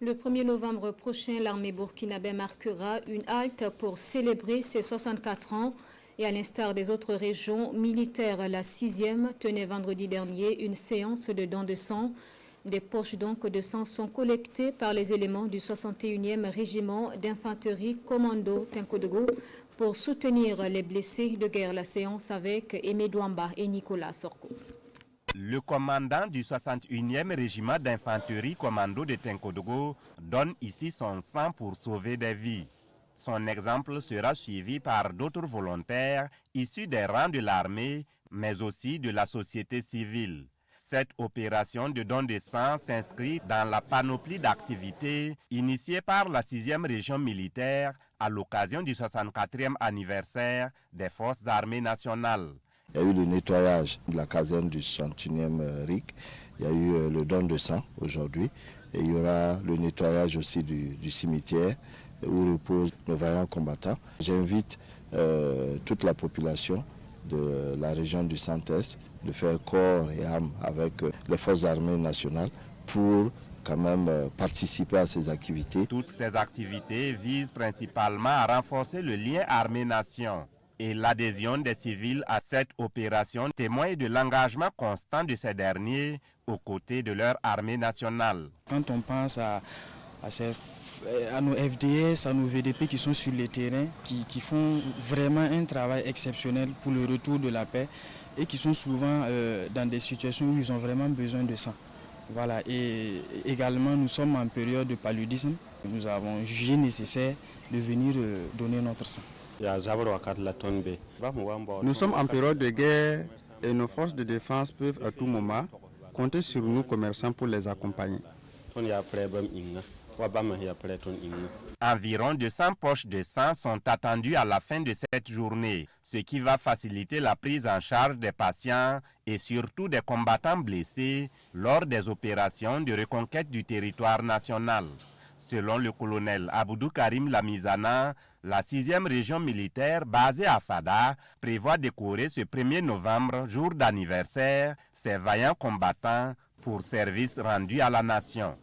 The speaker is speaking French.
Le 1er novembre prochain, l'armée burkinabé marquera une halte pour célébrer ses 64 ans. Et à l'instar des autres régions militaires, la 6e tenait vendredi dernier une séance de don de sang. Des poches donc de sang sont collectées par les éléments du 61e régiment d'infanterie commando Tenkodogo pour soutenir les blessés de guerre. La séance avec Aimé Douamba et Nicolas Sorko. Le commandant du 61e régiment d'infanterie commando de Tenkodogo donne ici son sang pour sauver des vies. Son exemple sera suivi par d'autres volontaires issus des rangs de l'armée, mais aussi de la société civile. Cette opération de don de sang s'inscrit dans la panoplie d'activités initiées par la 6e région militaire à l'occasion du 64e anniversaire des forces armées nationales. Il y a eu le nettoyage de la caserne du 61e RIC, il y a eu le don de sang aujourd'hui, et il y aura le nettoyage aussi du cimetière où reposent nos vaillants combattants. J'invite toute la population de la région du Centre-Est de faire corps et âme avec les forces armées nationales pour quand même participer à ces activités. Toutes ces activités visent principalement à renforcer le lien armée-nation. Et l'adhésion des civils à cette opération témoigne de l'engagement constant de ces derniers aux côtés de leur armée nationale. Quand on pense à nos FDS, à nos VDP qui sont sur le terrain, qui font vraiment un travail exceptionnel pour le retour de la paix et qui sont souvent dans des situations où ils ont vraiment besoin de sang. Voilà. Et également, nous sommes en période de paludisme. Nous avons jugé nécessaire de venir donner notre sang. Nous sommes en période de guerre et nos forces de défense peuvent à tout moment compter sur nous commerçants pour les accompagner. Environ 200 poches de sang sont attendues à la fin de cette journée, ce qui va faciliter la prise en charge des patients et surtout des combattants blessés lors des opérations de reconquête du territoire national. Selon le colonel Aboudou Karim Lamizana, la 6e région militaire basée à Fada prévoit décorer ce 1er novembre, jour d'anniversaire, ses vaillants combattants pour service rendu à la nation.